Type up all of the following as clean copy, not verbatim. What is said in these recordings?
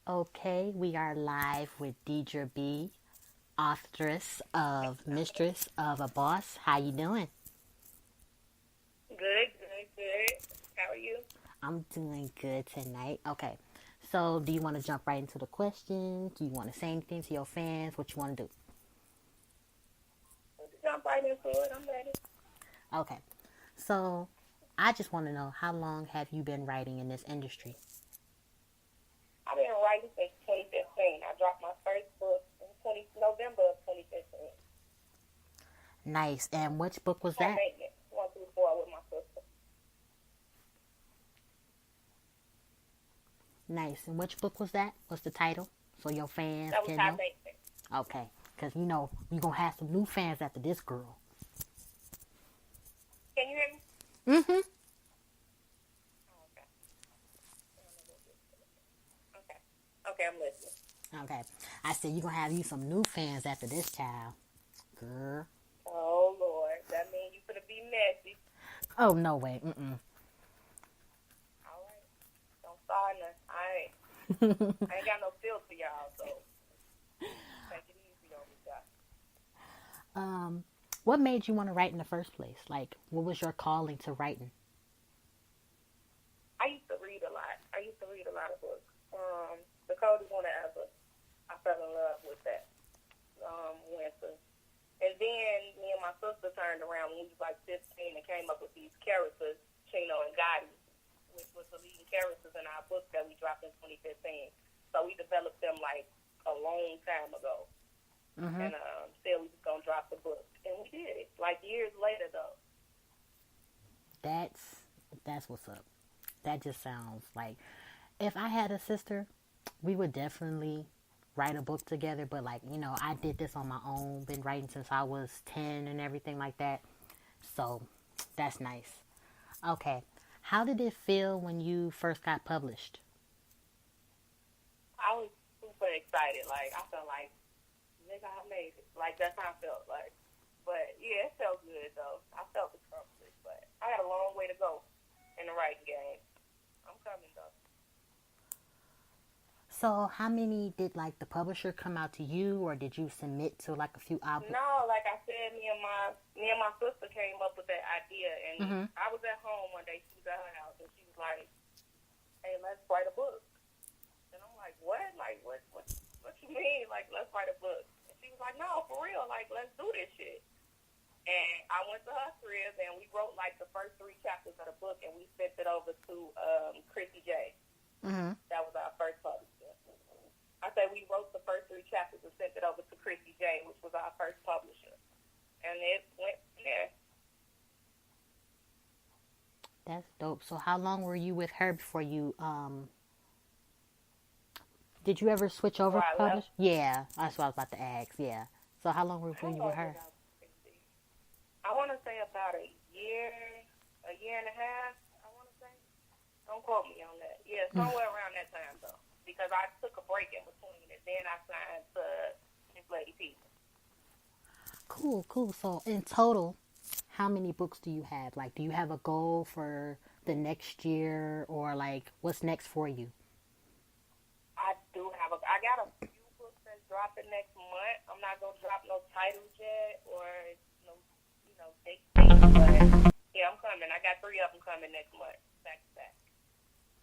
Okay, we are live with Dedra B, authoress of Mistress of a Boss. How you doing? Good, good, good. How are you? I'm doing good tonight. Okay, so do you want to jump right into the questions? Do you want to say anything to your fans? What you want to do? Jump right into it. I'm ready. Okay, so I just want to know, how long have you been writing in this industry? I've been writing since 2015. I dropped my first book in November of 2015. Nice. And which book was High that? maintenance, 1 through 4 with my sister. Nice. And which book was that? What's the title? So your fans That was can high know? maintenance. Okay, because you're going to have some new fans after this girl. Can you hear me? Mm-hmm. Oh, okay. Okay. Okay, I'm listening. Okay. I said you're going to have you some new fans after this, child. Girl. Oh, Lord. That means you gonna be messy. Oh, no way. Mm-mm. All right. Don't start nothing. I ain't got no filter, y'all, so take it easy on me, guys. What made you want to write in the first place? Like, what was your calling to writing? I used to read a lot. I used to read a lot of books. The Coldest Winter Ever. I fell in love with that winter. And then me and my sister turned around when we was like 15 and came up with these characters, Chino and Gotti, which was the leading characters in our book that we dropped in 2015. So we developed them like a long time ago. Mm-hmm. And said we was going to drop the book. And we did it. Like years later, though. That's what's up. That just sounds like, if I had a sister, we would definitely write a book together. But like, I did this on my own. Been writing since I was 10 and everything like that. So that's nice. Okay. How did it feel when you first got published? I was super excited. Like, I felt like, nigga, I made it. Like, that's how I felt like. But, yeah, it felt good, though. I felt accomplished. But I got a long way to go in the writing game. I'm coming, though. So how many did like the publisher come out to you, or did you submit to like a few albums? No, like I said, me and my sister came up with that idea. And Mm-hmm. I was at home one day. She was at her house. And she was like, hey, let's write a book. And I'm like, what? Like, what you mean? Like, let's write a book. And she was like, no, for real. Like, let's do this shit. And I went to her crib, and we wrote, like, the first 3 chapters of the book, and we sent it over to Chrissy J. Mm-hmm. That was our first publisher. I said we wrote the first 3 chapters and sent it over to Chrissy J., which was our first publisher. And it went from there. That's dope. So how long were you with her before you did you ever switch over Before I publish? left, Yeah, that's what I was about to ask. Yeah. So how long were how you with long her? did I see? I want to say about a year and a half, I want to say. Don't quote me on that. Yeah, somewhere around that time, though. Because I took a break in between, and then I signed to Miss Lady P. Cool. So in total, how many books do you have? Like, do you have a goal for the next year, or like what's next for you? I got a few books that's dropping next month. I'm not going to drop no titles yet or no, date. But yeah, I'm coming. I got 3 of them coming next month, back to back.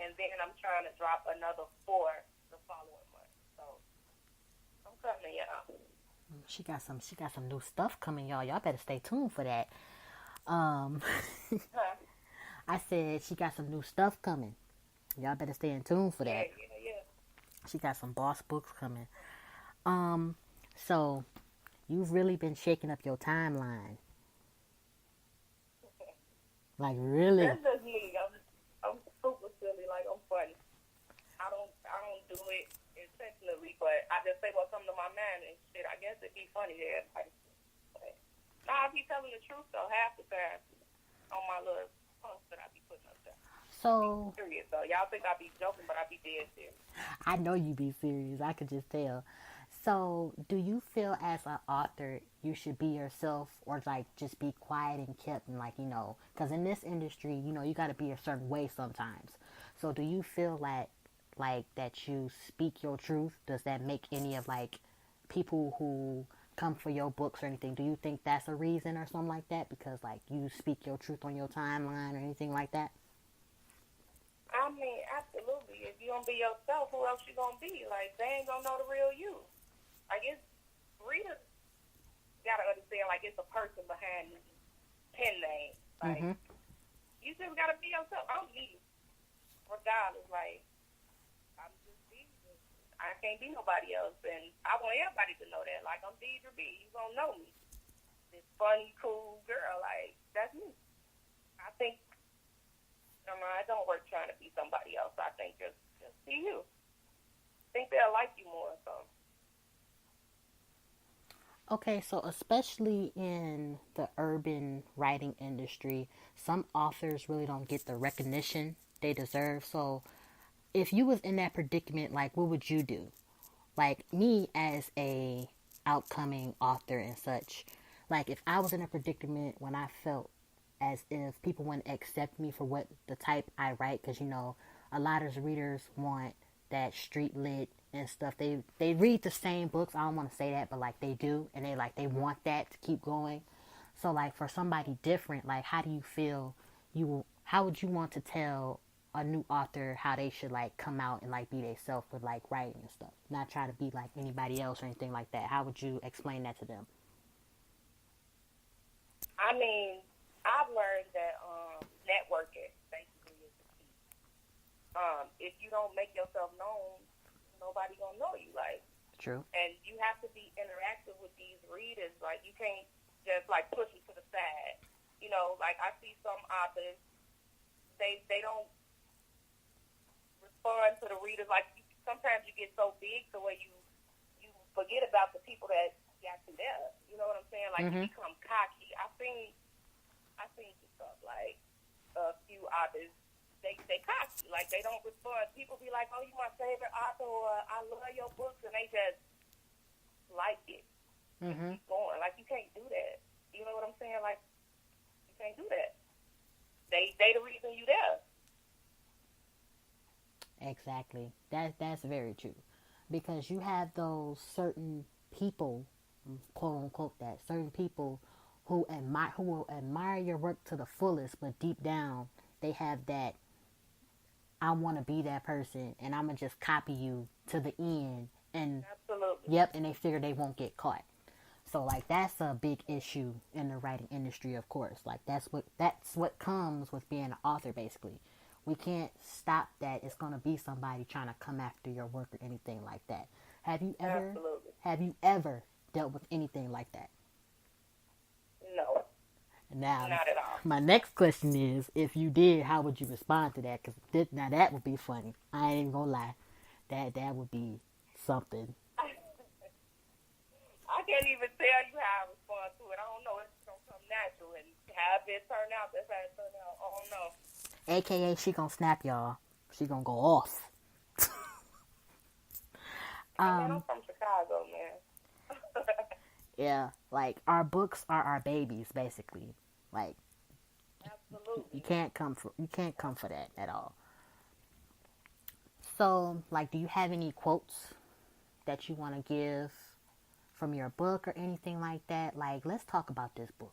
And then I'm trying to drop another 4 the following month. So I'm coming, y'all. She got some new stuff coming, y'all. Y'all better stay tuned for that. Um Huh? I said she got some new stuff coming. Y'all better stay in tune for that. Yeah. She got some boss books coming. So you've really been shaking up your timeline. Like, really? That's just me. I'm super silly. Like, I'm funny. I don't do it intentionally, but I just say what comes to my mind and shit. I guess it'd be funny to everybody. Nah, I be telling the truth though half the time on my little posts that I be putting up there. So Serious though. Y'all think I be joking, but I be dead serious. I know you be serious. I could just tell. So, do you feel as an author you should be yourself, or like just be quiet and kept, and like, because in this industry, you got to be a certain way sometimes. So, do you feel like that you speak your truth? Does that make any of like people who come for your books or anything? Do you think that's a reason or something like that? Because like you speak your truth on your timeline or anything like that? I mean, absolutely. If you don't be yourself, who else you gonna be? Like, they ain't gonna know the real you. Like, it's readers gotta understand. Like, it's a person behind the pen name. Like, Mm-hmm. you just gotta be yourself. I'm me, regardless. Like, I'm just me. I can't be nobody else, and I want everybody to know that. Like, I'm Dedra B. You gonna know me. This funny, cool girl. Like, that's me. I think. I don't work trying to be somebody else. I think just be you. I think they'll like you more. So. Okay, so especially in the urban writing industry, some authors really don't get the recognition they deserve. So if you was in that predicament, like what would you do? Like me as a outcoming author and such, like if I was in a predicament when I felt as if people wouldn't accept me for what the type I write, because a lot of readers want that street lit and stuff. They read the same books. I don't want to say that, but like they do, and they want that to keep going. So like for somebody different, like how do you feel? How would you want to tell a new author how they should like come out and like be themselves with like writing and stuff, not try to be like anybody else or anything like that? How would you explain that to them? I mean, I've learned that networking basically is the key. If you don't make yourself known, nobody gonna know you. Like, True. And you have to be interactive with these readers. Like, you can't just like push them to the side. Like I see some authors, they don't respond to the readers. Like, sometimes you get so big to where you forget about the people that got you there. You know what I'm saying? Like, you become cocky. I seen some stuff like a few authors. They cocky. Like, they don't respond. People be like, "Oh, you my favorite author," or "I love your books," and they just like it. Keep going. Like, you can't do that. You know what I'm saying? Like, you can't do that. They the reason you there. Exactly. That's very true. Because you have those certain people, quote unquote, that certain people who will admire your work to the fullest, but deep down they have that I want to be that person, and I'm gonna just copy you to the end. And Absolutely. Yep, and they figure they won't get caught. So like that's a big issue in the writing industry, of course. Like that's what comes with being an author, basically. We can't stop that. It's gonna be somebody trying to come after your work or anything like that. Absolutely. Have you ever dealt with anything like that? No. Now, not at all. My next question is, if you did, how would you respond to that? Because now that would be funny. I ain't even gonna lie. That would be something. I can't even tell you how I respond to it. I don't know. It's gonna come natural, and how it turn out, that's how it turn out. I don't know. AKA, she gonna snap, y'all. She gonna go off. Man, I'm from Chicago, man. Yeah, like our books are our babies, basically. Like, Absolutely. you can't come for that at all. So, like, do you have any quotes that you want to give from your book or anything like that? Like, let's talk about this book.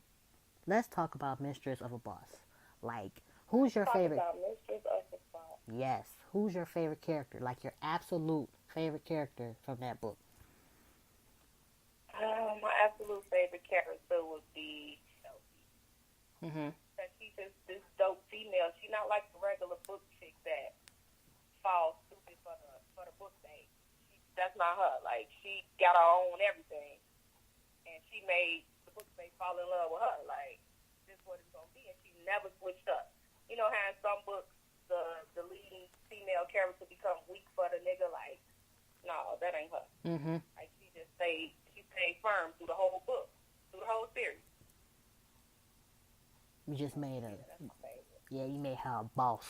Let's talk about Mistress of a Boss. Like, who's your favorite? About Mistress of a Boss. Yes, who's your favorite character? Like, your absolute favorite character from that book. My absolute favorite character would be Chelsea. She's just this dope female. She's not like the regular book chick that falls stupid for the book bag. That's not her. Like, she got her own everything, and she made the book bag fall in love with her. Like, this is what it's gonna be, and she never switched up. You know how in some books the leading female character become weak for the nigga. Like, no, that ain't her. Like, she stayed firm through the whole book, through the whole series. You just made that's my favorite. Yeah, you made her a boss,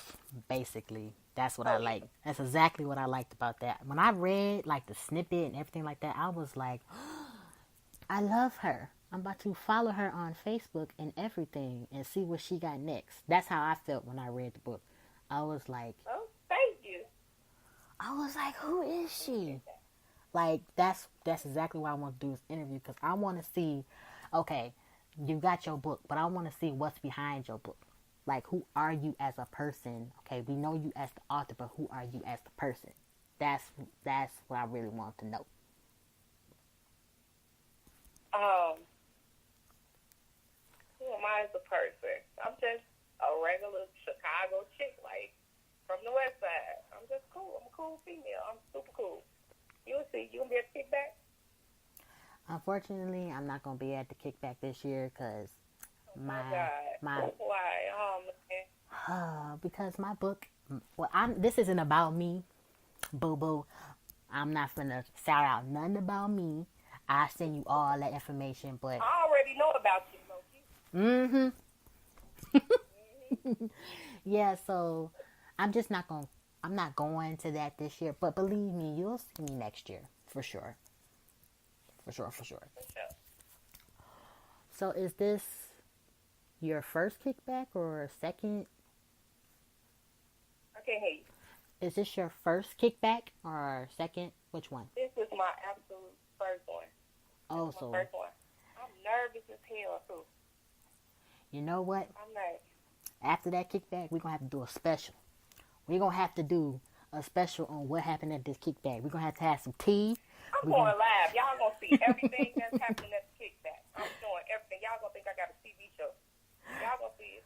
basically. That's what I Oh, like. yeah. That's exactly what I liked about that. When I read like the snippet and everything like that, I was like, I love her. I'm about to follow her on Facebook and everything and see what she got next. That's how I felt when I read the book. I was like, Oh, thank you. who is she? Appreciate that. Like that's exactly why I want to do this interview because I want to see, okay, you got your book, but I want to see what's behind your book. Like, who are you as a person? Okay, we know you as the author, but who are you as the person? That's what I really want to know. Um, who am I as a person? I'm just a regular Chicago chick, like from the West Side. I'm just cool. I'm a cool female. I'm super cool. You'll see. You gonna be able to kick back? Unfortunately, I'm not gonna be at the kickback this year because Oh my my my God. Why? Man. because my book. Well, this isn't about me, boo boo. I'm not gonna shout out nothing about me. I send you all that information, but I already know about you, Loki. mm-hmm. Mm-hmm. Yeah, so I'm just not going. I'm not going to that this year. But believe me, you'll see me next year for sure. For sure, for sure. For sure. So is this your first kickback or second? I can't hear you. Is this your first kickback or second? Which one? This is my absolute first one. Oh, This is so my first one. I'm nervous as hell too. you know what? I'm nervous. After that kickback, we're gonna have to do a special. We're gonna have to do a special on what happened at this kickback. We're gonna have some tea. I'm We're going gonna live. Y'all gonna see everything that's happening at the kickback. I'm showing everything. Y'all gonna think I got a TV show. Y'all gonna see it.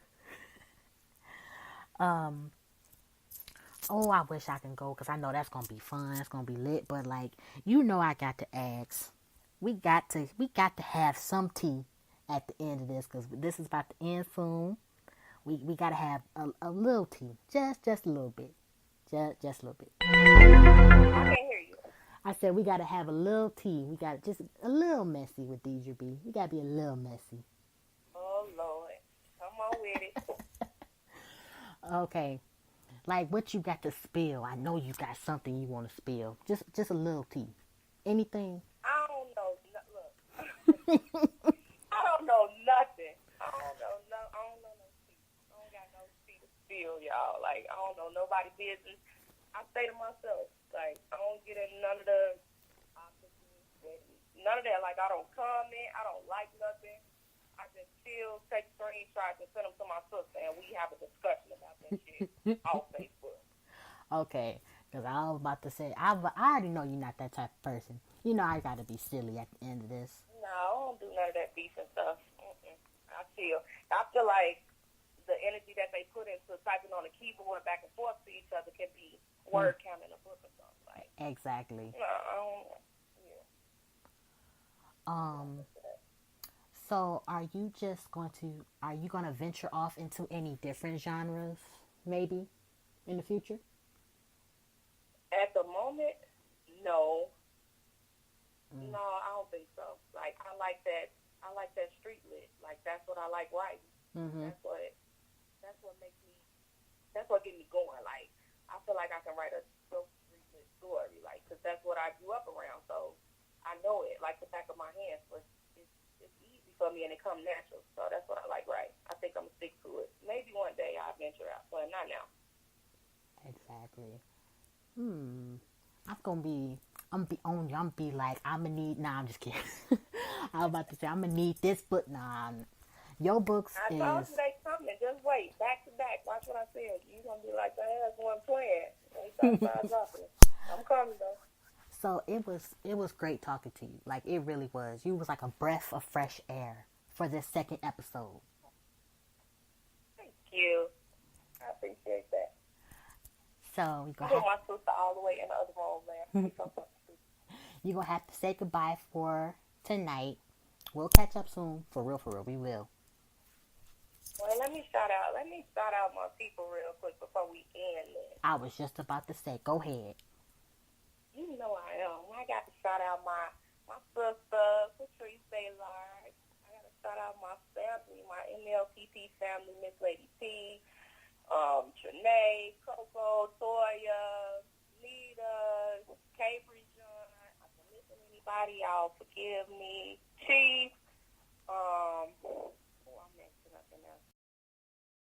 Oh, I wish I can go because I know that's gonna be fun. It's gonna be lit. But like, you know, I got to ask. We got to have some tea at the end of this because this is about to end soon. We got to have a little tea, just a little bit, just a little bit. I can't hear you. I said we got to have a little tea. We got just a little messy with Dedra B. We got to be a little messy. Oh Lord, come on with it. Okay. Like, what you got to spill? I know you got something you want to spill. Just a little tea. Anything? I don't know. Look, I don't know nothing. I don't know no. I don't know no tea. I don't got no tea to spill, y'all. Like I don't know nobody's business. I stay to myself. Like I don't get in none of the none of that. Like I don't comment. I don't like nothing. I just chill, take screenshots, and send them to my sister, and we have a discussion about that shit on Facebook. Okay. Because I was about to say, I already know you're not that type of person. You know I got to be silly at the end of this. No, I don't do none of that beef and stuff. I feel like the energy that they put into typing on the keyboard back and forth to each other can be word count in a book or something. Like, Exactly. no, I don't. Yeah. So are you going to venture off into any different genres, maybe, in the future? At the moment, no. No, I don't think so. Like, I like that street lit. Like, that's what I like writing. Mm-hmm. That's what makes me. That's what gets me going. Like, I feel like I can write a dope street lit story. Like, cause that's what I grew up around. So I know it like the back of my hand. But it's easy for me and it comes natural. So that's what I like writing. I think I'm gonna stick to it. Maybe one day I'll venture out, but not now. Exactly. I'm gonna be on you. I'm gonna be like, I'm gonna need. Nah, I'm just kidding. I was about to say I'm gonna need this book. Nah, your books I is. told you they coming. Just wait, back to back. Watch what I said. You gonna be like, the hell's one playing? I'm coming though. So it was great talking to you. Like it really was. You was like a breath of fresh air for this second episode. Thank you. I appreciate that. So you I put my sister all the way in the other room, man. you're gonna have to say goodbye for tonight. We'll catch up soon. For real, we will. Well, let me shout out my people real quick before we end this. I was just about to say, go ahead. You know I am. I got to shout out my sister, Patrice Baylard. I got to shout out my family, my MLPP family, Miss Lady T. Trinae, Coco, Toya, Nita, Capri John. If I'm missing anybody, y'all forgive me. Chief,